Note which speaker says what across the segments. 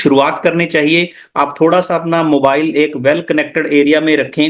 Speaker 1: शुरुआत करनी चाहिए। आप थोड़ा सा अपना मोबाइल एक वेल कनेक्टेड एरिया में रखें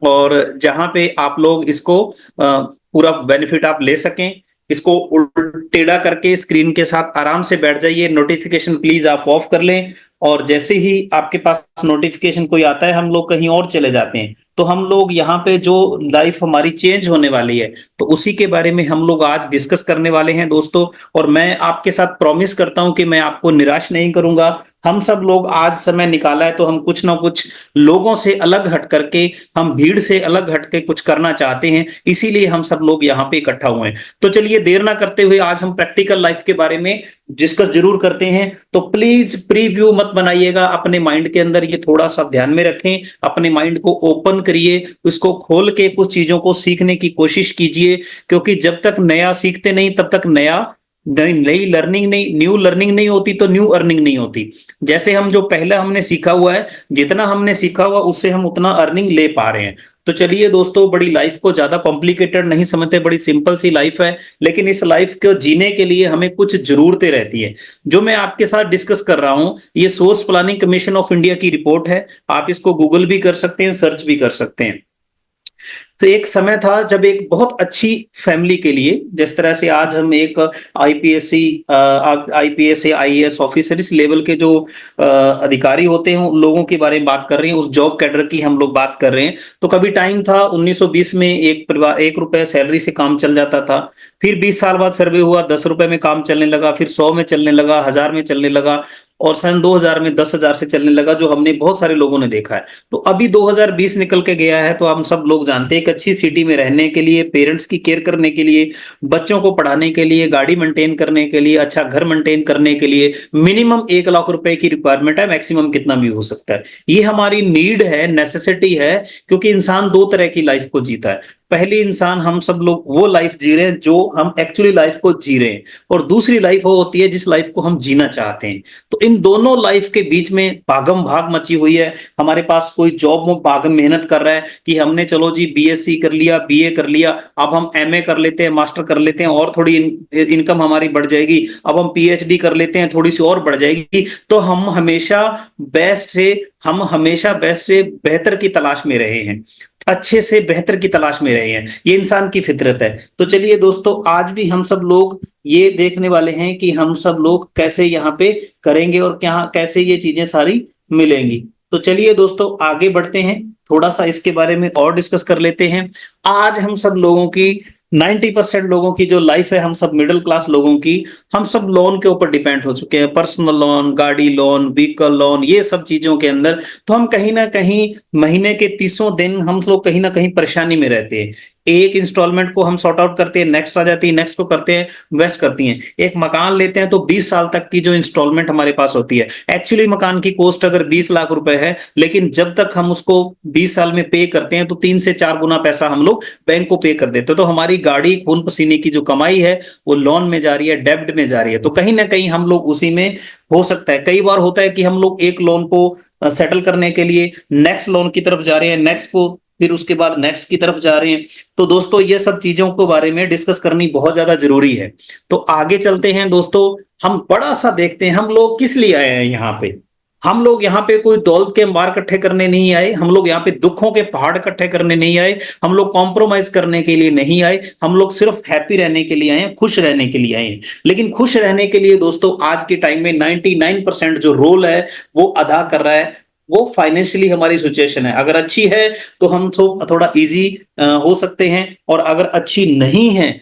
Speaker 1: और जहां पे आप लोग इसको पूरा बेनिफिट आप ले सकें। इसको टेढ़ा करके स्क्रीन के साथ आराम से बैठ जाइए। नोटिफिकेशन प्लीज आप ऑफ कर लें, और जैसे ही आपके पास नोटिफिकेशन कोई आता है, हम लोग कहीं और चले जाते हैं, तो हम लोग यहाँ पे जो लाइफ हमारी चेंज होने वाली है, तो उसी के बारे में हम लोग आज डिस्कस करने वाले हैं दोस्तों। और मैं आपके साथ प्रॉमिस करता हूं कि मैं आपको निराश नहीं करूंगा। हम सब लोग आज समय निकाला है तो हम कुछ ना कुछ लोगों से अलग हट करके, हम भीड़ से अलग हट के कुछ करना चाहते हैं, इसीलिए हम सब लोग यहाँ पे इकट्ठा हुए हैं। तो चलिए देर ना करते हुए आज हम प्रैक्टिकल लाइफ के बारे में डिस्कस जरूर करते हैं। तो प्लीज प्रीव्यू मत बनाइएगा अपने माइंड के अंदर, ये थोड़ा सा ध्यान में रखें। अपने माइंड को ओपन करिए, उसको खोल के कुछ चीजों को सीखने की कोशिश कीजिए, क्योंकि जब तक नया सीखते नहीं तब तक नई लर्निंग नहीं, न्यू लर्निंग नहीं होती तो न्यू अर्निंग नहीं होती। जैसे हम जो पहले हमने सीखा हुआ है, जितना हमने सीखा हुआ उससे हम उतना अर्निंग ले पा रहे हैं। तो चलिए दोस्तों, बड़ी लाइफ को ज्यादा कॉम्प्लिकेटेड नहीं समझते, बड़ी सिंपल सी लाइफ है, लेकिन इस लाइफ को जीने के लिए हमें कुछ जरूरतें रहती है। जो मैं आपके साथ डिस्कस कर रहा हूं, ये source planning commission of India की रिपोर्ट है। आप इसको गूगल भी कर सकते हैं, सर्च भी कर सकते हैं। तो एक समय था जब एक बहुत अच्छी फैमिली के लिए, जिस तरह से आज हम एक आईपीएस या आईएएस ऑफिसर इस लेवल के जो अधिकारी होते हैं उन लोगों के बारे में बात कर रहे हैं, उस जॉब कैडर की हम लोग बात कर रहे हैं। तो कभी टाइम था 1920 में एक परिवार 1 रुपए सैलरी से काम चल जाता था। फिर 20 साल बाद सर्वे हुआ, 10 रुपए में काम चलने लगा, फिर 100 में चलने लगा, 1000 में चलने लगा, और सन 2000 में 10,000 से चलने लगा, जो हमने बहुत सारे लोगों ने देखा है। तो अभी 2020 निकल के गया है, तो हम सब लोग जानते हैं एक अच्छी सिटी में रहने के लिए, पेरेंट्स की केयर करने के लिए, बच्चों को पढ़ाने के लिए, गाड़ी मेंटेन करने के लिए, अच्छा घर मेंटेन करने के लिए मिनिमम 1 लाख रुपए की रिक्वायरमेंट है। मैक्सिमम कितना भी हो सकता है, ये हमारी नीड है, नेसेसिटी है, क्योंकि इंसान दो तरह की लाइफ को जीता है। पहली इंसान हम सब लोग वो लाइफ जी रहे हैं जो हम एक्चुअली लाइफ को जी रहे हैं, और दूसरी लाइफ वो होती है जिस लाइफ को हम जीना चाहते हैं। तो इन दोनों लाइफ के बीच में भागम भाग मची हुई है। हमारे पास कोई जॉब में भागम मेहनत कर रहा है कि हमने चलो जी बीएससी कर लिया, बीए कर लिया, अब हम एमए कर लेते हैं, मास्टर कर लेते हैं, और थोड़ी इनकम हमारी बढ़ जाएगी, अब हम पीएचडी कर लेते हैं, थोड़ी सी और बढ़ जाएगी। तो हम हमेशा बेस्ट से बेहतर की तलाश में रहे हैं, अच्छे से बेहतर की तलाश में रहे हैं। ये इंसान की फितरत है। तो चलिए दोस्तों, आज भी हम सब लोग ये देखने वाले हैं कि हम सब लोग कैसे यहाँ पे करेंगे और क्या कैसे ये चीजें सारी मिलेंगी। तो चलिए दोस्तों, आगे बढ़ते हैं, थोड़ा सा इसके बारे में और डिस्कस कर लेते हैं। आज हम सब लोगों की 90% लोगों की जो लाइफ है, हम सब मिडिल क्लास लोगों की, हम सब लोन के ऊपर डिपेंड हो चुके हैं। पर्सनल लोन, गाड़ी लोन, व्हीकल लोन, ये सब चीजों के अंदर तो हम कहीं ना कहीं महीने के 30 दिन हम लोग कहीं ना कहीं परेशानी में रहते हैं। एक इंस्टॉलमेंट को हम सॉर्ट आउट करते हैं, नेक्स्ट आ जाती है, नेक्स्ट को करते हैं, वेस्ट करती हैं। एक मकान लेते हैं तो 20 साल तक की जो इंस्टॉलमेंट हमारे पास होती है, एक्चुअली मकान की कॉस्ट अगर 20 लाख रुपए है, लेकिन जब तक हम उसको 20 साल में पे करते हैं तो 3 से 4 गुना पैसा हम लोग बैंक को पे कर देते हैं। तो हमारी गाड़ी खून पसीने की जो कमाई है वो लोन में जा रही है, डेब्ट में जा रही है। तो कहीं ना कहीं हम लोग उसी में, हो सकता है कई बार होता है कि हम लोग एक लोन को सेटल करने के लिए नेक्स्ट लोन की तरफ जा रहे हैं, नेक्स्ट को, फिर उसके बाद नेक्स्ट की तरफ जा रहे हैं। तो दोस्तों, ये सब चीजों के बारे में डिस्कस करनी बहुत ज्यादा जरूरी है। तो आगे चलते हैं दोस्तों, हम बड़ा सा देखते हैं हम लोग किस लिए आए हैं यहाँ पे। हम लोग यहाँ पे कोई दौलत के अंबार इकट्ठे करने नहीं आए, हम लोग यहाँ पे दुखों के पहाड़ इकट्ठे करने नहीं आए, हम लोग कॉम्प्रोमाइज करने के लिए नहीं आए, हम लोग सिर्फ हैप्पी रहने के लिए आए हैं, खुश रहने के लिए आए हैं। लेकिन खुश रहने के लिए दोस्तों आज के टाइम में 99% जो रोल है वो अदा कर रहा है वो फाइनेंशियली हमारी सिचुएशन है। अगर अच्छी है तो हम तो थोड़ा इजी हो सकते हैं, और अगर अच्छी नहीं है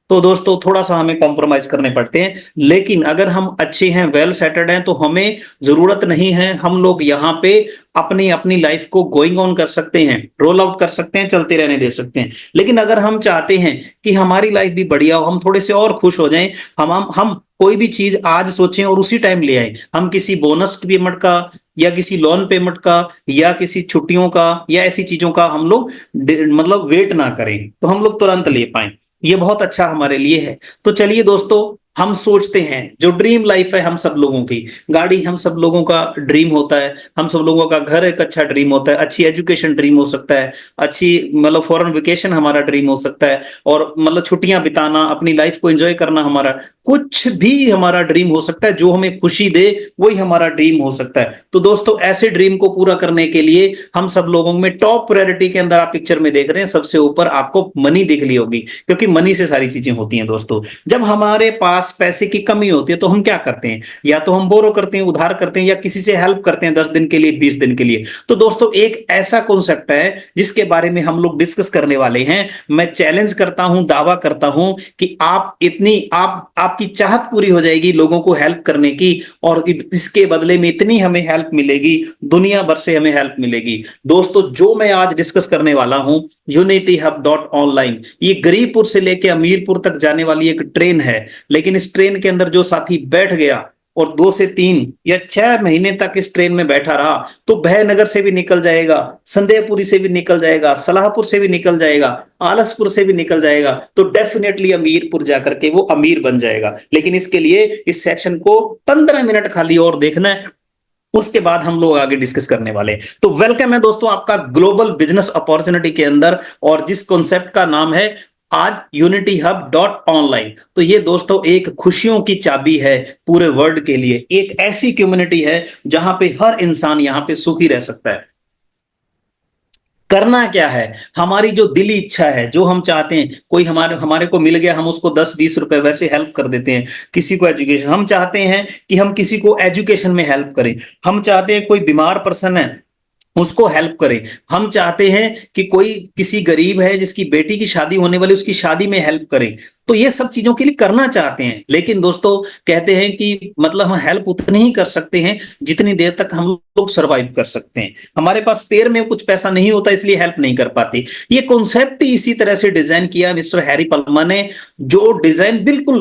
Speaker 1: तो दोस्तों थोड़ा सा हमें कॉम्प्रोमाइज करने पड़ते हैं। लेकिन अगर हम अच्छे हैं, वेल सेटल्ड हैं, तो हमें जरूरत नहीं है, हम लोग यहाँ पे अपनी अपनी लाइफ को गोइंग ऑन कर सकते हैं, रोल आउट कर सकते हैं, चलते रहने दे सकते हैं। लेकिन अगर हम चाहते हैं कि हमारी लाइफ भी बढ़िया हो, हम थोड़े से और खुश हो जाएं, हम कोई भी चीज आज सोचें और उसी टाइम ले आए, हम किसी बोनस पेमेंट का या किसी लोन पेमेंट का या किसी छुट्टियों का या ऐसी चीजों का हम लोग मतलब वेट ना करें, तो हम लोग तुरंत ले पाए, ये बहुत अच्छा हमारे लिए है। तो चलिए दोस्तों, हम सोचते हैं जो ड्रीम लाइफ है हम सब लोगों की, गाड़ी हम सब लोगों का ड्रीम होता है, हम सब लोगों का घर एक अच्छा ड्रीम होता है, अच्छी एजुकेशन ड्रीम हो सकता है, अच्छी मतलब फॉरेन वेकेशन हमारा ड्रीम हो सकता है, और मतलब छुट्टियां बिताना, अपनी लाइफ को एंजॉय करना हमारा कुछ भी हमारा ड्रीम हो सकता है, जो हमें खुशी दे वही हमारा ड्रीम हो सकता है। तो दोस्तों ऐसे ड्रीम को पूरा करने के लिए हम सब लोगों में टॉप प्रायोरिटी के अंदर, आप पिक्चर में देख रहे हैं सबसे ऊपर आपको मनी दिख ली होगी, क्योंकि मनी से सारी चीजें होती हैं दोस्तों। जब हमारे पास पैसे की कमी होती है तो हम क्या करते हैं, या तो हम बोरो करते हैं, उधार करते हैं, या किसी से हेल्प करते हैं 10 दिन के लिए, 20 दिन के लिए। तो दोस्तों एक ऐसा कॉन्सेप्ट है जिसके बारे में हम लोग डिस्कस करने वाले हैं। मैं चैलेंज करता हूं, दावा करता हूं कि आपकी चाहत पूरी हो जाएगी लोगों को हेल्प करने की, और इसके बदले में इतनी हमें हेल्प मिलेगी, दुनिया भर से हमें हेल्प मिलेगी। दोस्तों जो मैं आज डिस्कस करने वाला हूं, UnityHub.online, ये गरीबपुर से लेकर अमीरपुर तक जाने वाली एक ट्रेन है। लेकिन इस ट्रेन के अंदर जो साथी बैठ गया और 2 से 3 या 6 महीने तक इस ट्रेन में बैठा रहा, तो भयनगर से भी निकल जाएगा, संदेहपुरी से भी निकल जाएगा, सलाहपुर से भी निकल जाएगा, आलसपुर से भी निकल जाएगा, तो डेफिनेटली अमीरपुर जाकर के वो अमीर बन जाएगा। लेकिन इसके लिए इस सेक्शन को 15 मिनट खाली और देखना है, उसके बाद हम लोग आगे डिस्कस करने वाले हैं। तो वेलकम है दोस्तों आपका ग्लोबल बिजनेस अपॉर्चुनिटी के अंदर, और जिस कॉन्सेप्ट का नाम है आज UnityHub.online। तो ये दोस्तों एक खुशियों की चाबी है पूरे वर्ल्ड के लिए, एक ऐसी कम्युनिटी है जहां पे हर इंसान यहां पे सुखी रह सकता है। करना क्या है, हमारी जो दिली इच्छा है, जो हम चाहते हैं, कोई हमारे को मिल गया, हम उसको 10-20 रुपए वैसे हेल्प कर देते हैं। किसी को एजुकेशन, हम चाहते हैं कि हम किसी को एजुकेशन में हेल्प करें। हम चाहते हैं कोई बीमार पर्सन है उसको हेल्प करें। हम चाहते हैं कि कोई किसी गरीब है जिसकी बेटी की शादी होने वाली, उसकी शादी में हेल्प करें। तो ये सब चीजों के लिए करना चाहते हैं। लेकिन दोस्तों कहते हैं कि मतलब हम हेल्प उतनी ही कर सकते हैं जितनी देर तक हम लोग सरवाइव कर सकते हैं। हमारे पास पेयर में कुछ पैसा नहीं होता, इसलिए हेल्प नहीं कर पाते। ये कॉन्सेप्ट ही इसी तरह से डिजाइन किया मिस्टर हैरी पल्मर ने, जो डिजाइन बिल्कुल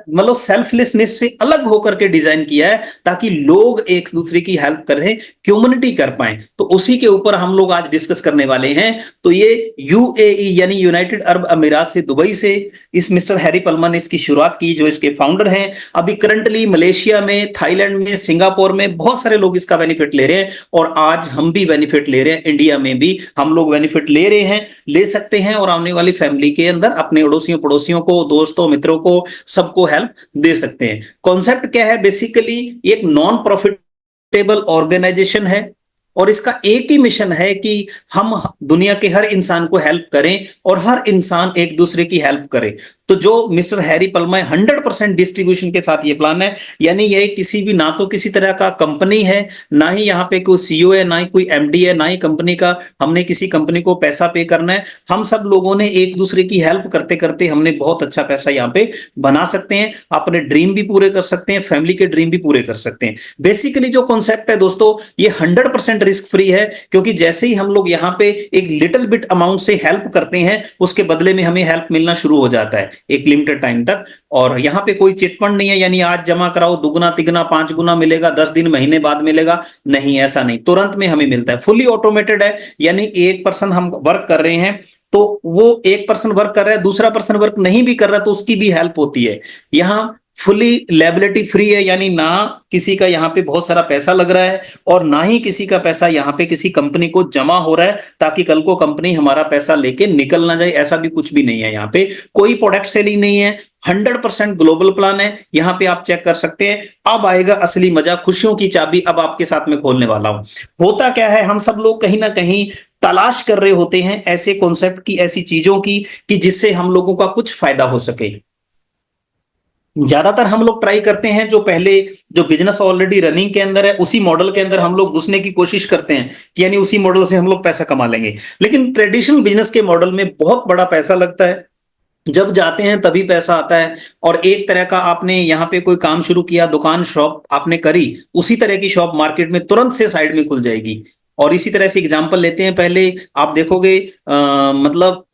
Speaker 1: मतलब सेल्फलेसनेस से अलग होकर के डिजाइन किया है, ताकि लोग एक दूसरे की हेल्प करें, कम्युनिटी कर पाए। तो उसी के ऊपर हम लोग आज डिस्कस करने वाले हैं। तो ये UAE यानी यूनाइटेड अरब अमीरात से, दुबई से इस मिस्टर हैरी पल्मर ने इसकी शुरुआत की, जो इसके फाउंडर हैं। अभी करंटली मलेशिया में, थाईलैंड में, सिंगापुर में बहुत सारे लोग इसका बेनिफिट ले रहे हैं, और आज हम भी बेनिफिट ले रहे हैं। इंडिया में भी हम लोग बेनिफिट ले रहे हैं, ले सकते हैं, और आने वाली फैमिली के अंदर अपने अड़ोसियों पड़ोसियों को, दोस्तों मित्रों को, सबको हेल्प दे सकते हैं। कॉन्सेप्ट क्या है, बेसिकली एक नॉन प्रॉफिटेबल ऑर्गेनाइजेशन है, और इसका एक ही मिशन है कि हम दुनिया के हर इंसान को हेल्प करें और हर इंसान एक दूसरे की हेल्प करे। तो जो मिस्टर हैरी पल्मर 100% डिस्ट्रीब्यूशन के साथ ये प्लान है, यानी ये किसी भी, ना तो किसी तरह का कंपनी है, ना ही यहाँ पे कोई CEO है, ना ही कोई MD है, ना ही कंपनी का हमने किसी कंपनी को पैसा पे करना है। हम सब लोगों ने एक दूसरे की हेल्प करते करते हमने बहुत अच्छा पैसा यहाँ पे बना सकते हैं, अपने ड्रीम भी पूरे कर सकते हैं, फैमिली के ड्रीम भी पूरे कर सकते हैं। बेसिकली जो कॉन्सेप्ट है दोस्तों, ये 100% रिस्क फ्री है, क्योंकि जैसे ही हम लोग यहाँ पे एक लिटिल बिट अमाउंट से हेल्प करते हैं, उसके बदले में हमें हेल्प मिलना शुरू हो जाता है एक लिमिटेड टाइम तक। और यहाँ पे कोई चिटफंड नहीं है, यानी आज जमा कराओ दुगुना तिगुना 5 गुना मिलेगा, 10 दिन महीने बाद मिलेगा, नहीं, ऐसा नहीं, तुरंत में हमें मिलता है। फुली ऑटोमेटेड है, यानी एक पर्सन हम वर्क कर रहे हैं तो वो एक पर्सन वर्क कर रहा है, दूसरा पर्सन वर्क नहीं भी कर रहा तो उसकी भी हेल्प होती है। यहाँ फुली लायबिलिटी फ्री है, यानी ना किसी का यहाँ पे बहुत सारा पैसा लग रहा है, और ना ही किसी का पैसा यहाँ पे किसी कंपनी को जमा हो रहा है, ताकि कल को कंपनी हमारा पैसा लेके निकल ना जाए, ऐसा भी कुछ भी नहीं है। यहाँ पे कोई प्रोडक्ट सेलिंग नहीं है, 100% ग्लोबल प्लान है। यहाँ पे आप चेक कर सकते हैं। अब आएगा असली मजा, खुशियों की चाबी अब आपके साथ में खोलने वाला हूं। होता क्या है, हम सब लोग कहीं ना कहीं तलाश कर रहे होते हैं ऐसे कॉन्सेप्ट की, ऐसी चीजों की, कि जिससे हम लोगों का कुछ फायदा हो सके। ज्यादातर हम लोग ट्राई करते हैं जो पहले जो बिजनेस ऑलरेडी रनिंग के अंदर है, उसी मॉडल के अंदर हम लोग घुसने की कोशिश करते हैं, कि यानी उसी मॉडल से हम लोग पैसा कमा लेंगे। लेकिन ट्रेडिशनल बिजनेस के मॉडल में बहुत बड़ा पैसा लगता है, जब जाते हैं तभी पैसा आता है। और एक तरह का आपने यहाँ पे कोई काम शुरू किया, दुकान शॉप आपने करी, उसी तरह की शॉप मार्केट में तुरंत से साइड में खुल जाएगी। और इसी तरह से एग्जांपल लेते हैं, पहले आप देखोगे मतलब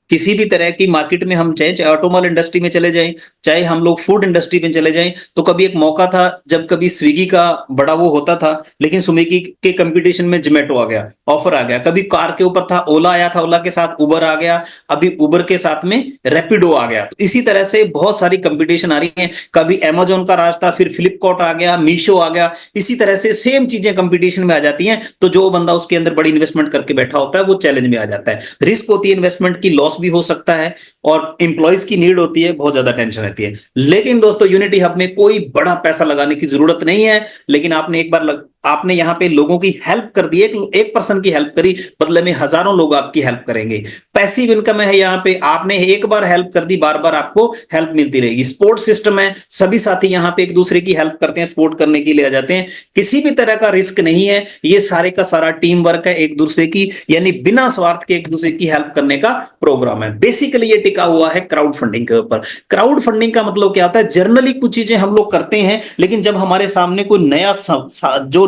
Speaker 1: किसी भी तरह की मार्केट में हम चाहे ऑटोमोबाइल इंडस्ट्री में चले जाएं, चाहे हम लोग फूड इंडस्ट्री में चले जाएं, तो कभी एक मौका था जब कभी स्विगी का बड़ा वो होता था, लेकिन स्विगी के कंपटीशन में जोमेटो आ गया, ऑफर आ गया। कभी कार के ऊपर था, ओला आया था, ओला के साथ उबर आ गया, अभी उबर के साथ में रैपिडो आ गया। तो इसी तरह से बहुत सारी कंपटीशन आ रही है। कभी अमेजोन का राज था, फिर फ्लिपकार्ट आ गया, मीशो आ गया। इसी तरह से सेम चीजें कंपटीशन में आ जाती हैं। तो जो बंदा उसके अंदर बड़ी इन्वेस्टमेंट करके बैठा होता है वो चैलेंज में आ जाता है। रिस्क होती है इन्वेस्टमेंट की, लॉस भी हो सकता है, और एम्प्लॉयज की नीड होती है, बहुत ज्यादा टेंशन रहती है। लेकिन दोस्तों यूनिटी हब में कोई बड़ा पैसा लगाने की जरूरत नहीं है, लेकिन आपने एक बार आपने यहाँ पे लोगों की हेल्प कर दी, एक पर्सन की हेल्प करी, बदले में हजारों लोग आपकी हेल्प करेंगे। पैसिव इनकम है यहाँ पे, आपने एक बार हेल्प कर दी, बार बार आपको हेल्प मिलती रहेगी। सपोर्ट सिस्टम है, सभी साथी यहाँ पे एक दूसरे की हेल्प करते हैं, सपोर्ट करने के लिए आ जाते हैं, किसी भी तरह का रिस्क नहीं है, ये सारे का सारा टीम वर्क है एक दूसरे की, यानी बिना स्वार्थ के एक दूसरे की हेल्प करने का प्रोग्राम है। बेसिकली ये टिका हुआ है क्राउड फंडिंग के ऊपर। क्राउड फंडिंग का मतलब क्या होता है, जनरली कुछ चीजें हम लोग करते हैं, लेकिन जब हमारे सामने कोई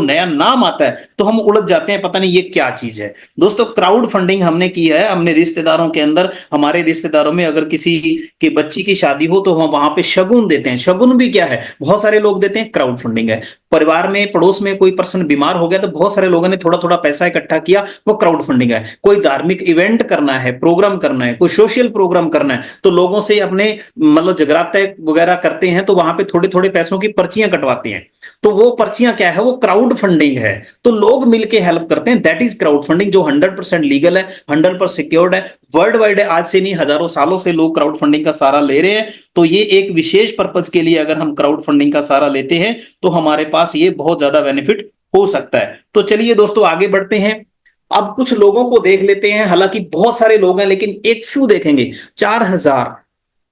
Speaker 1: नया नाम आता है तो हम उलझ जाते हैं, पता नहीं ये क्या चीज है। दोस्तों क्राउड फंडिंग हमने की है हमने रिश्तेदारों के अंदर, हमारे रिश्तेदारों में अगर किसी की बच्ची की शादी हो तो हम वहां पे शगुन देते हैं। शगुन भी क्या है, बहुत सारे लोग देते हैं, क्राउड फंडिंग है। परिवार में पड़ोस में कोई पर्सन बीमार हो गया तो बहुत सारे लोगों ने थोड़ा थोड़ा पैसा इकट्ठा किया, वो क्राउड फंडिंग है। कोई धार्मिक इवेंट करना है, प्रोग्राम करना है, कोई सोशल प्रोग्राम करना है, तो लोगों से अपने मतलब जगराते वगैरह करते हैं, तो वहां पे थोड़े थोड़े पैसों की पर्चियां कटवाते हैं, तो वो पर्चियां क्या है, वो क्राउड फंडिंग है। तो लोग मिलके हेल्प करते हैं, दैट इज क्राउड फंडिंग, जो 100% लीगल है, 100% सिक्योर्ड है, वर्ल्ड वाइड है। आज से नहीं, हजारों सालों से लोग क्राउड फंडिंग का सहारा ले रहे हैं। तो ये एक विशेष पर्पज के लिए अगर हम क्राउड फंडिंग का सहारा लेते हैं तो हमारे पास ये बहुत ज्यादा बेनिफिट हो सकता है। तो चलिए दोस्तों आगे बढ़ते हैं। अब कुछ लोगों को देख लेते हैं, हालांकि बहुत सारे लोग हैं लेकिन एक फ्यू देखेंगे। 4000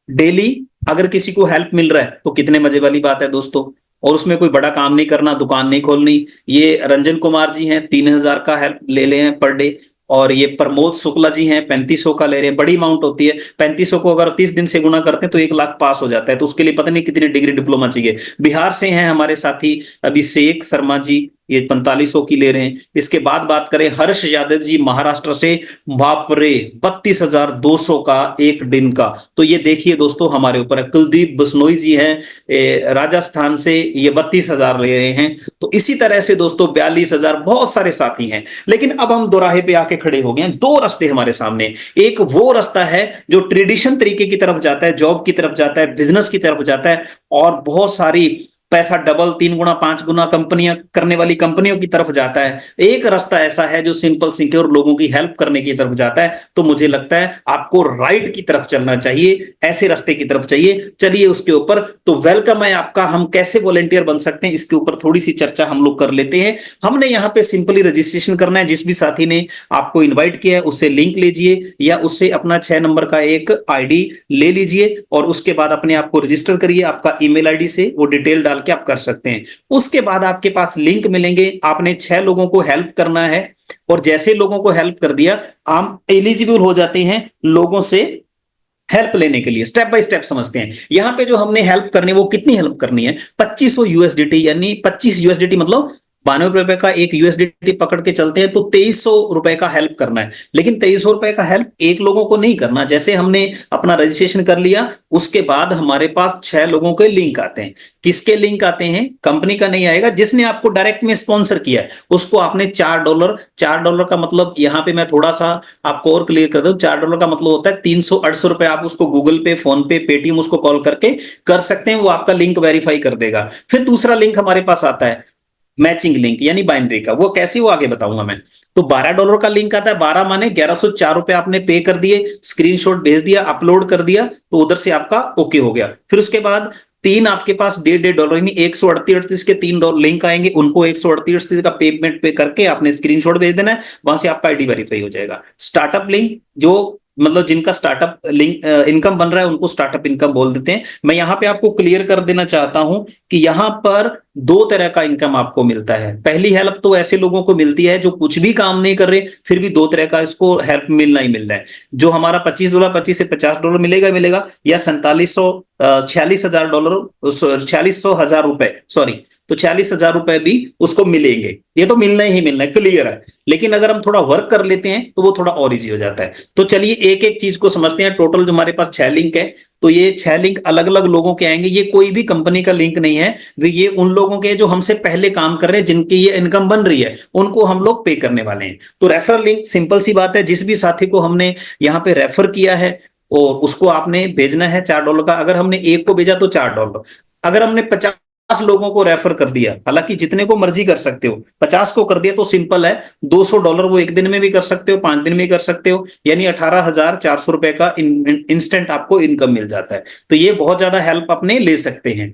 Speaker 1: डेली अगर किसी को हेल्प मिल रहा है तो कितने मजे वाली बात है दोस्तों। और उसमें कोई बड़ा काम नहीं करना, दुकान नहीं खोलनी। ये रंजन कुमार जी हैं, 3000 का हेल्प ले रहे हैं पर डे। और ये प्रमोद शुक्ला जी हैं, 3500 का ले रहे हैं। बड़ी अमाउंट होती है, 3500 को अगर 30 दिन से गुना करते हैं तो 1 लाख पास हो जाता है। तो उसके लिए पता नहीं कितनी डिग्री डिप्लोमा चाहिए। बिहार से हैं हमारे साथी अभिषेक शर्मा जी, ये 4500 की ले रहे हैं। इसके बाद बात करें हर्ष यादव जी महाराष्ट्र से, बाप रे 32,200 का एक दिन का। तो ये देखिए दोस्तों हमारे ऊपर है। कुलदीप बसनोई जी हैं राजस्थान से, ये 32,000 ले रहे हैं। तो इसी तरह से दोस्तों 42,000 बहुत सारे साथी हैं। लेकिन अब हम दोराहे पे आके खड़े हो गए हैं। दो रास्ते हमारे सामने, एक वो रास्ता है जो ट्रेडिशन तरीके की तरफ जाता है, जॉब की तरफ जाता है, बिजनेस की तरफ जाता है, और बहुत सारी पैसा डबल 3 गुना 5 गुना कंपनियां करने वाली कंपनियों की तरफ जाता है। एक रास्ता ऐसा है जो सिंपल सिक्योर लोगों की हेल्प करने की तरफ जाता है। तो मुझे लगता है आपको राइट की तरफ चलना चाहिए, ऐसे रास्ते की तरफ चाहिए। चलिए उसके ऊपर तो वेलकम है आपका। हम कैसे वॉलेंटियर बन सकते हैं इसके ऊपर थोड़ी सी चर्चा हम लोग कर लेते हैं। हमने यहाँ पे सिंपली रजिस्ट्रेशन करना है। जिस भी साथी ने आपको इन्वाइट किया है उससे लिंक लीजिए, या उससे अपना 6 नंबर का एक आईडी ले लीजिए, और उसके बाद अपने आप को रजिस्टर करिए। आपका ईमेल आईडी से वो डिटेल डाल के आप कर सकते हैं। उसके बाद आपके पास लिंक मिलेंगे, आपने 6 लोगों को हेल्प करना है, और जैसे लोगों को हेल्प कर दिया आप एलिजिबल हो जाते हैं लोगों से हेल्प लेने के लिए। स्टेप बाय स्टेप समझते हैं। यहां पे जो हमने हेल्प करनी है वो कितनी हेल्प करनी है, 2500 यूएसडीटी, यानी 25 यूएसडीटी मतलब 92 रुपए का एक यूएसडीटी पकड़ के चलते हैं, तो 2300 रुपए का हेल्प करना है। लेकिन 2300 रुपए का हेल्प एक लोगों को नहीं करना। जैसे हमने अपना रजिस्ट्रेशन कर लिया, उसके बाद हमारे पास 6 लोगों के लिंक आते हैं। किसके लिंक आते हैं, कंपनी का नहीं आएगा, जिसने आपको डायरेक्ट में स्पॉन्सर किया है उसको आपने $4 का मतलब, यहां पे मैं थोड़ा सा आपको और क्लियर कर दूं, $4 का मतलब होता है 368 रुपए। आप उसको गूगल पे, फोन पे, पेटीएम उसको कॉल करके कर सकते हैं, वो आपका लिंक वेरीफाई कर देगा। फिर दूसरा लिंक हमारे पास आता है मैचिंग लिंक, यानी बाइनरी का। वो कैसे, वो आगे बताऊंगा मैं। तो $12 का लिंक आता है, 12 माने 1104 रुपए आपने पे कर दिए, स्क्रीनशॉट भेज दिया, अपलोड कर दिया, तो उधर से आपका ओके हो गया। फिर उसके बाद 3 आपके पास $1.5 में 138 के 3 लिंक आएंगे, उनको 138 का पेमेंट पे करके आपने स्क्रीनशॉट भेज देना है, वहां से आपका आईडी वेरीफाई हो जाएगा। स्टार्टअप लिंक, जो मतलब जिनका स्टार्टअप लिंक इनकम बन रहा है उनको स्टार्टअप इनकम बोल देते हैं। मैं यहां पे आपको क्लियर कर देना चाहता हूं कि यहां पर 2 तरह का इनकम आपको मिलता है। पहली हेल्प तो ऐसे लोगों को मिलती है जो कुछ भी काम नहीं कर रहे, फिर भी 2 तरह का इसको हेल्प मिलना ही मिलना है। जो हमारा $25, 25 से $50 मिलेगा, या $46,000 सॉरी, तो 46,000 रुपए भी उसको मिलेंगे। ये तो मिलना ही मिलना है, क्लियर है। लेकिन अगर हम थोड़ा वर्क कर लेते हैं तो वो थोड़ा और इजी हो जाता है। तो चलिए एक एक चीज को समझते हैं। टोटल जो हमारे पास 6 लिंक है, तो ये 6 लिंक अलग अलग लोगों के आएंगे। ये कोई भी कंपनी का लिंक नहीं है, ये उन लोगों के जो हमसे पहले काम कर रहे हैं, जिनकी ये इनकम बन रही है, उनको हम लोग पे करने वाले हैं। तो रेफरल लिंक सिंपल सी बात है, जिस भी साथी को हमने यहाँ पे रेफर किया है और उसको आपने भेजना है $4 का। अगर हमने एक को भेजा तो $4, अगर हमने 50 लोगों को रेफर कर दिया, हालांकि जितने को मर्जी कर सकते हो, 50 को कर दिया तो सिंपल है, $200 वो एक दिन में भी कर सकते हो, 5 दिन में भी कर सकते हो, यानी 18,400 रुपए का इंस्टेंट आपको इनकम मिल जाता है। तो ये बहुत ज्यादा हेल्प अपने ले सकते हैं।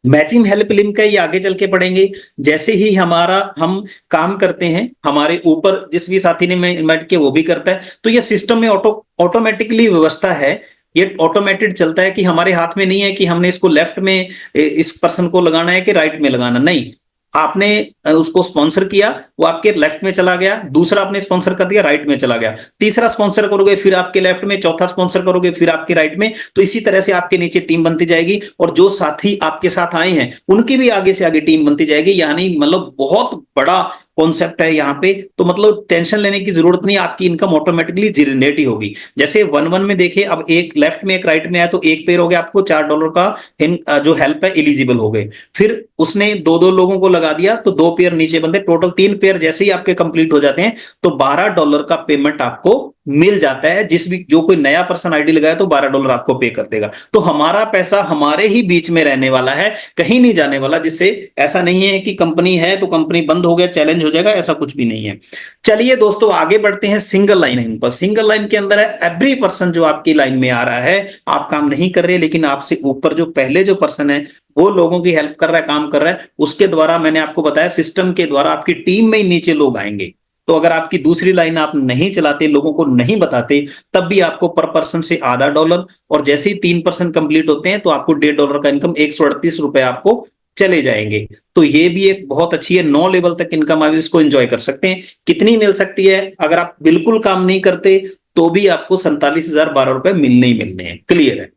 Speaker 1: मैचिंग हेल्प लिंक का ये आगे चल के पढ़ेंगे। जैसे ही हम काम करते हैं, हमारे ऊपर जिस भी साथी ने बैठ के वो भी करता है, तो ये सिस्टम में ऑटोमेटिकली व्यवस्था है, ये ऑटोमेटेड चलता है कि हमारे हाथ में नहीं है कि हमने इसको लेफ्ट में इस पर्सन को लगाना है कि राइट में लगाना, नहीं। आपने उसको स्पॉन्सर किया, वो आपके लेफ्ट में चला गया, दूसरा आपने स्पॉन्सर कर दिया, राइट में चला गया, तीसरा स्पॉन्सर करोगे फिर आपके लेफ्ट में, चौथा स्पॉन्सर करोगे फिर आपके राइट में। तो इसी तरह से आपके नीचे टीम बनती जाएगी, और जो साथी आपके साथ आए हैं उनकी भी आगे से आगे टीम बनती जाएगी। यानी मतलब बहुत बड़ा कॉन्सेप्ट है यहाँ पे, तो मतलब टेंशन लेने की जरूरत नहीं, आपकी इनकम ऑटोमेटिकली जनरेट ही होगी। जैसे 1-1 में देखिए, अब एक लेफ्ट में एक राइट में आया तो एक पेयर हो गया, आपको $4 का जो हेल्प है एलिजिबल हो गए। फिर उसने 2-2 लोगों को लगा दिया तो 2 पेयर नीचे बनते, टोटल 3 पेयर जैसे ही आपके कंप्लीट हो जाते हैं तो $12 का पेमेंट आपको मिल जाता है। जो कोई नया पर्सन आईडी लगाया तो $12 आपको पे कर देगा। तो हमारा पैसा हमारे ही बीच में रहने वाला है, कहीं नहीं जाने वाला, जिससे ऐसा नहीं है कि कंपनी है तो कंपनी बंद हो गया, चैलेंज हो जाएगा, ऐसा कुछ भी नहीं है। चलिए दोस्तों आगे बढ़ते हैं सिंगल लाइन पर। सिंगल लाइन के अंदर है एवरी पर्सन जो आपकी लाइन में आ रहा है, आप काम नहीं कर रहे, लेकिन आपसे ऊपर जो पहले जो पर्सन है वो लोगों की हेल्प कर रहा है, काम कर रहा है, उसके द्वारा मैंने आपको बताया सिस्टम के द्वारा आपकी टीम में ही नीचे लोग आएंगे। तो अगर आपकी दूसरी लाइन आप नहीं चलाते, लोगों को नहीं बताते, तब भी आपको पर पर्सन से $0.5, और जैसे ही 3% कंप्लीट होते हैं तो आपको $1.5 का इनकम, ₹138 आपको चले जाएंगे। तो ये भी एक बहुत अच्छी है, 9 लेवल तक इनकम आप इसको एंजॉय कर सकते हैं। कितनी मिल सकती है? अगर आप बिल्कुल काम नहीं करते तो भी आपको ₹47,012 मिलने ही मिलने हैं। क्लियर है?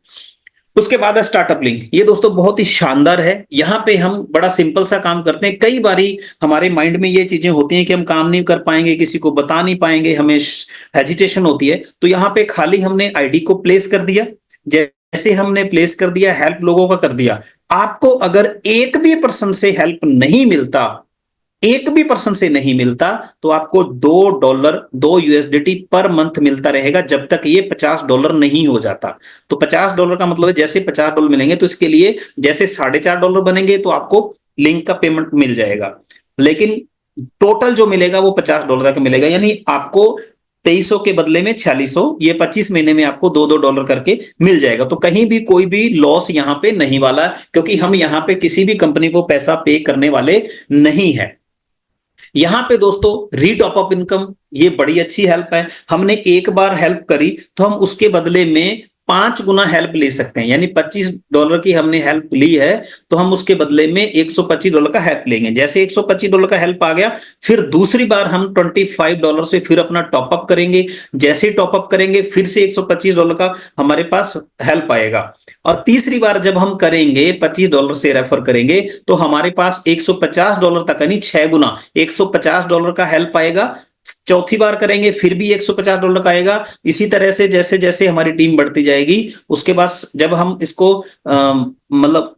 Speaker 1: उसके बाद है स्टार्टअप लिंक। ये दोस्तों बहुत ही शानदार है। यहां पे हम बड़ा सिंपल सा काम करते हैं। कई बारी हमारे माइंड में ये चीजें होती हैं कि हम काम नहीं कर पाएंगे, किसी को बता नहीं पाएंगे, हमें हेजिटेशन होती है। तो यहाँ पे खाली हमने आईडी को प्लेस कर दिया, जैसे हमने प्लेस कर दिया, हेल्प लोगों का कर दिया। आपको अगर एक भी पर्सन से हेल्प नहीं मिलता, एक भी पर्सन से नहीं मिलता, तो आपको $2 पर मंथ मिलता रहेगा, जब तक ये $50 नहीं हो जाता। तो $50 का मतलब है जैसे $50 मिलेंगे तो इसके लिए जैसे $4.5 बनेंगे तो आपको लिंक का पेमेंट मिल जाएगा, लेकिन टोटल जो मिलेगा वो $50 तक मिलेगा। यानी आपको 2300 के बदले में 4600, ये 25 महीने में आपको $2 करके मिल जाएगा। तो कहीं भी कोई भी लॉस यहाँ पे नहीं वाला, क्योंकि हम यहाँ पे किसी भी कंपनी को पैसा पे करने वाले नहीं है। यहां पे दोस्तों रीटॉप अप इनकम, ये बड़ी अच्छी हेल्प है। हमने एक बार हेल्प करी तो हम उसके बदले में 5 गुना हेल्प ले सकते हैं। यानी $25 की हमने हेल्प ली है तो हम उसके बदले में $125 का हेल्प लेंगे। जैसे $125 का हेल्प आ गया, फिर दूसरी बार हम $25 से फिर अपना टॉपअप करेंगे। जैसे टॉपअप करेंगे फिर से $125 का हमारे पास हेल्प आएगा, और तीसरी बार जब हम करेंगे $25 से रेफर करेंगे तो हमारे पास $150 तक, यानी 6 गुना $150 का हेल्प आएगा। चौथी बार करेंगे फिर भी $150 का आएगा। इसी तरह से जैसे जैसे हमारी टीम बढ़ती जाएगी, उसके बाद जब हम इसको मतलब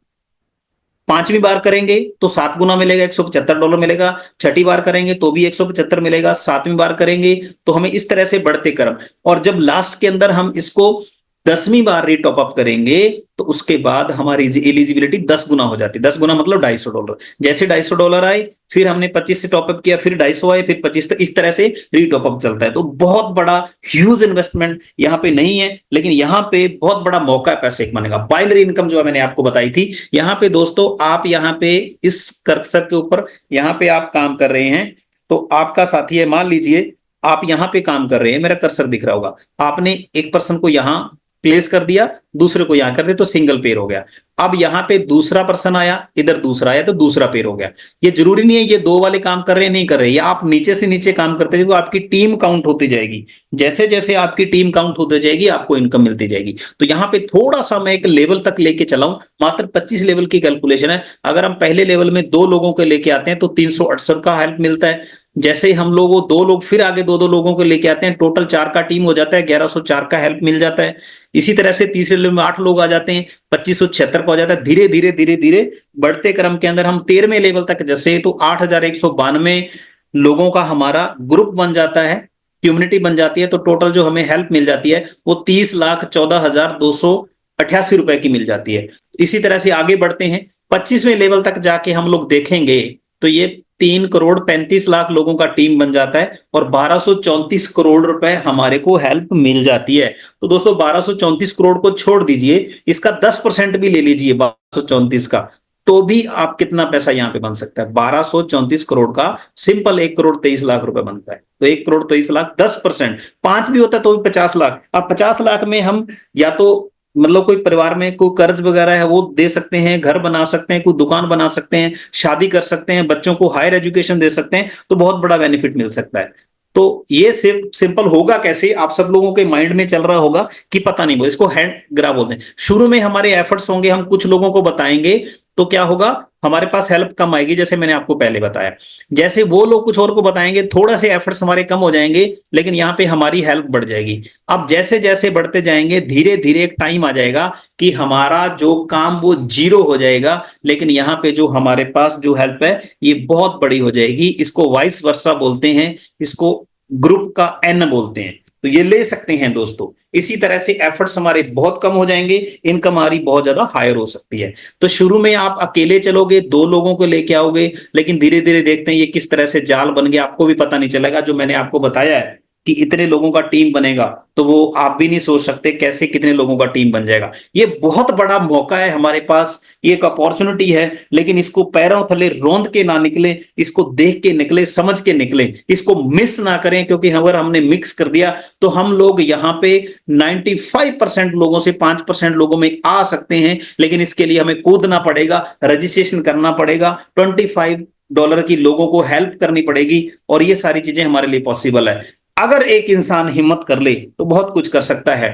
Speaker 1: 5वीं बार करेंगे तो 7 गुना मिलेगा, $175 मिलेगा। छठी बार करेंगे तो भी 175 मिलेगा। 7वीं बार करेंगे तो हमें इस तरह से बढ़ते क्रम, और जब लास्ट के अंदर हम इसको 10वीं बार रीटॉप अप करेंगे तो उसके बाद हमारी एलिजिबिलिटी 10 गुना हो जाती है। 10 गुना मतलब $250। जैसे $250 आए, फिर हमने 25 से टॉपअप किया, फिर 250 आए, फिर 25, इस तरह से रीटॉप अप चलता है। तो बहुत बड़ा ह्यूज इन्वेस्टमेंट यहाँ पे नहीं है, लेकिन यहाँ पे बहुत बड़ा मौका है पैसे कमाने का। बाइनरी इनकम जो मैंने आपको बताई थी, यहाँ पे दोस्तों आप यहाँ पे इस कर्सर के ऊपर यहाँ पे आप काम कर रहे हैं, तो आपका साथी है, मान लीजिए आप यहाँ पे काम कर रहे हैं, मेरा कर्सर दिख रहा होगा, आपने एक पर्सन को यहाँ प्लेस कर दिया, दूसरे को यहां कर दे तो सिंगल पेयर हो गया। अब यहां पे दूसरा पर्सन आया, इधर दूसरा आया तो दूसरा पेयर हो गया। ये जरूरी नहीं है ये 2 वाले काम कर रहे हैं नहीं कर रहे, ये आप नीचे से नीचे काम करते हैं तो आपकी टीम काउंट होती जाएगी। जैसे जैसे आपकी टीम काउंट होती जाएगी आपको इनकम मिलती जाएगी। तो यहाँ पे थोड़ा सा मैं एक लेवल तक लेके चलाऊं, मात्र 25 लेवल की कैलकुलेशन है। अगर हम पहले लेवल में 2 लोगों को लेके आते हैं तो 368 का हेल्प मिलता है। जैसे हम लोग वो 2 लोग फिर आगे 2-2 लोगों को लेके आते हैं, टोटल 4 का टीम हो जाता है, 1104 का हेल्प मिल जाता है। इसी तरह से तीसरे लेवल में 8 लोग आ जाते हैं, 2576 का हो जाता है। धीरे धीरे धीरे धीरे बढ़ते क्रम के अंदर हम 13वें लेवल तक जैसे तो 8192 लोगों का हमारा ग्रुप बन जाता है, कम्युनिटी बन जाती है। तो टोटल जो हमें हेल्प मिल जाती है वो 30,14,288 रुपए की मिल जाती है। इसी तरह से आगे बढ़ते हैं। 25वें लेवल तक जाके हम लोग देखेंगे तो ये 3 करोड़ 35 लाख लोगों का टीम बन जाता है और 1234 करोड़ रुपए हमारे को हेल्प मिल जाती है। तो दोस्तों 1234 करोड़ को छोड़ दीजिए, इसका 10% भी ले लीजिए 1234 का, तो भी आप कितना पैसा यहाँ पे बन सकता है। 1234 करोड़ का सिंपल 1 करोड़ 23 लाख रुपए बनता है। तो 1 करोड़ 23 लाख 10%, 5 भी होता है तो भी 50 लाख। अब 50 लाख में हम या तो मतलब कोई परिवार में कोई कर्ज वगैरह है वो दे सकते हैं, घर बना सकते हैं, कोई दुकान बना सकते हैं, शादी कर सकते हैं, बच्चों को हायर एजुकेशन दे सकते हैं, तो बहुत बड़ा बेनिफिट मिल सकता है। तो ये सिर्फ सिंपल होगा कैसे, आप सब लोगों के माइंड में चल रहा होगा कि पता नहीं, वो इसको हैंड ग्राफ बोलते हैं। शुरू में हमारे एफर्ट्स होंगे, हम कुछ लोगों को बताएंगे तो क्या होगा, हमारे पास हेल्प कम आएगी, जैसे मैंने आपको पहले बताया। जैसे वो लोग कुछ और को बताएंगे, थोड़ा से एफर्ट्स हमारे कम हो जाएंगे, लेकिन यहाँ पे हमारी हेल्प बढ़ जाएगी। अब जैसे जैसे बढ़ते जाएंगे धीरे धीरे एक टाइम आ जाएगा कि हमारा जो काम वो जीरो हो जाएगा, लेकिन यहाँ पे जो हमारे पास जो हेल्प है ये बहुत बड़ी हो जाएगी। इसको वाइस वर्सा बोलते हैं, इसको ग्रुप का एन बोलते हैं। तो ये ले सकते हैं दोस्तों। इसी तरह से एफर्ट्स हमारे बहुत कम हो जाएंगे, इनकम हमारी बहुत ज्यादा हायर हो सकती है। तो शुरू में आप अकेले चलोगे, 2 लोगों को लेके आओगे, लेकिन धीरे धीरे देखते हैं ये किस तरह से जाल बन गया, आपको भी पता नहीं चलेगा। जो मैंने आपको बताया है कि इतने लोगों का टीम बनेगा, तो वो आप भी नहीं सोच सकते कैसे कितने लोगों का टीम बन जाएगा। ये बहुत बड़ा मौका है हमारे पास, ये एक अपॉर्चुनिटी है, लेकिन इसको पैरों थले रोंद के ना निकले, इसको देख के निकले, समझ के निकले, इसको मिस ना करें। क्योंकि अगर हमने मिक्स कर दिया तो हम लोग यहाँ पे 95% लोगों से 5% लोगों में आ सकते हैं, लेकिन इसके लिए हमें कूदना पड़ेगा, रजिस्ट्रेशन करना पड़ेगा, $25 की लोगों को हेल्प करनी पड़ेगी, और ये सारी चीजें हमारे लिए पॉसिबल है। अगर एक इंसान हिम्मत कर ले तो बहुत कुछ कर सकता है।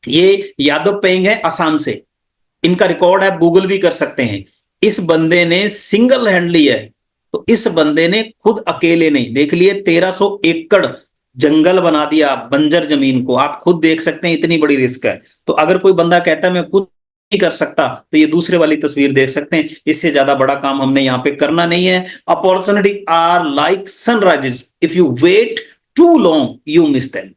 Speaker 1: ये यादव पेंग है असम से, इनका रिकॉर्ड है, गूगल भी कर सकते हैं। इस बंदे ने सिंगल हैंडली है, तो इस बंदे ने खुद अकेले नहीं, देख लिए 1300 एकड़ जंगल बना दिया, बंजर जमीन को। आप खुद देख सकते हैं इतनी बड़ी रिस्क है। तो अगर कोई बंदा कहता है मैं खुद नहीं कर सकता, तो ये दूसरे वाली तस्वीर देख सकते हैं। इससे ज्यादा बड़ा काम हमने यहाँ पे करना नहीं है। Opportunities are like sunrises, if you wait too long you miss them.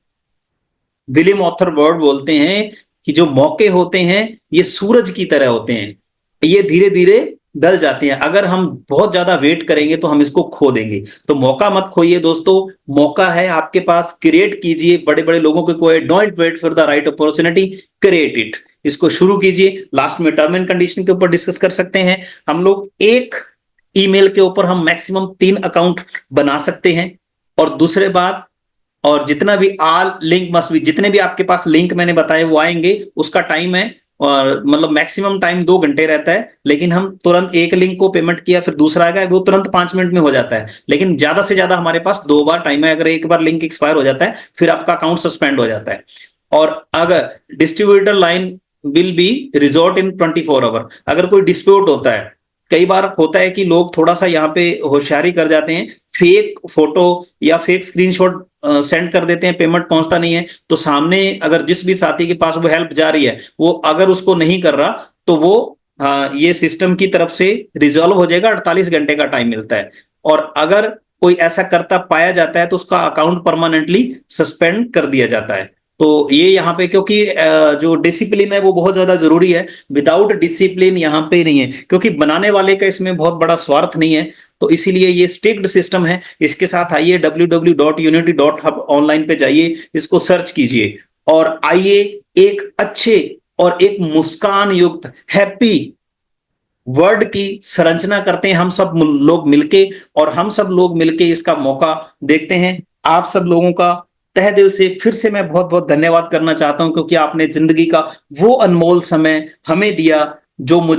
Speaker 1: William Arthur Ward बोलते हैं कि जो मौके होते हैं ये सूरज की तरह होते हैं, ये धीरे धीरे ढल जाते हैं। अगर हम बहुत ज्यादा वेट करेंगे तो हम इसको खो देंगे। तो मौका मत खोइए दोस्तों, मौका है आपके पास, क्रिएट कीजिए। बड़े बड़े लोगों के कोई don't wait for the right opportunity, create it. इसको शुरू कीजिए। लास्ट में टर्म एंड कंडीशन के ऊपर डिस्कस कर सकते हैं हम लोग। एक ईमेल के ऊपर हम मैक्सिमम 3 अकाउंट बना सकते हैं। और दूसरे बात, और जितना भी आल लिंक मस्ट बी, जितने भी आपके पास लिंक मैंने बताए वो आएंगे, उसका टाइम है, और मतलब मैक्सिमम टाइम 2 घंटे रहता है। लेकिन हम तुरंत एक लिंक को पेमेंट किया, फिर दूसरा आएगा, वो तुरंत 5 मिनट में हो जाता है। लेकिन ज्यादा से ज्यादा हमारे पास 2 बार टाइम है। अगर एक बार लिंक एक्सपायर हो जाता है फिर आपका अकाउंट सस्पेंड हो जाता है। और अगर distributor line will be resort in 24 hour. अगर कोई डिस्प्यूट होता है, कई बार होता है कि लोग थोड़ा सा यहाँ पे होशियारी कर जाते हैं, फेक फोटो या फेक स्क्रीनशॉट सेंड कर देते हैं, पेमेंट पहुंचता नहीं है। तो सामने अगर जिस भी साथी के पास वो हेल्प जा रही है, वो अगर उसको नहीं कर रहा, तो वो ये सिस्टम की तरफ से रिजॉल्व हो जाएगा। 48 घंटे का टाइम मिलता है। और अगर कोई ऐसा करता पाया जाता है तो उसका अकाउंट परमानेंटली सस्पेंड कर दिया जाता है। तो ये यहाँ पे, क्योंकि जो डिसिप्लिन है वो बहुत ज्यादा जरूरी है। विदाउट डिसिप्लिन यहाँ पे नहीं है, क्योंकि बनाने वाले का इसमें बहुत बड़ा स्वार्थ नहीं है। तो इसीलिए ये स्ट्रिक्ट सिस्टम है। इसके साथ आइए www.unity.hub ऑनलाइन पे जाइए, इसको सर्च कीजिए और आइए एक अच्छे और एक मुस्कान युक्त हैप्पी वर्ड की संरचना करते हैं हम सब लोग मिलके। और हम सब लोग मिलके इसका मौका देखते हैं। आप सब लोगों का तहे दिल से फिर से मैं बहुत बहुत धन्यवाद करना चाहता हूं, क्योंकि आपने जिंदगी का वो अनमोल समय हमें दिया जो मुझे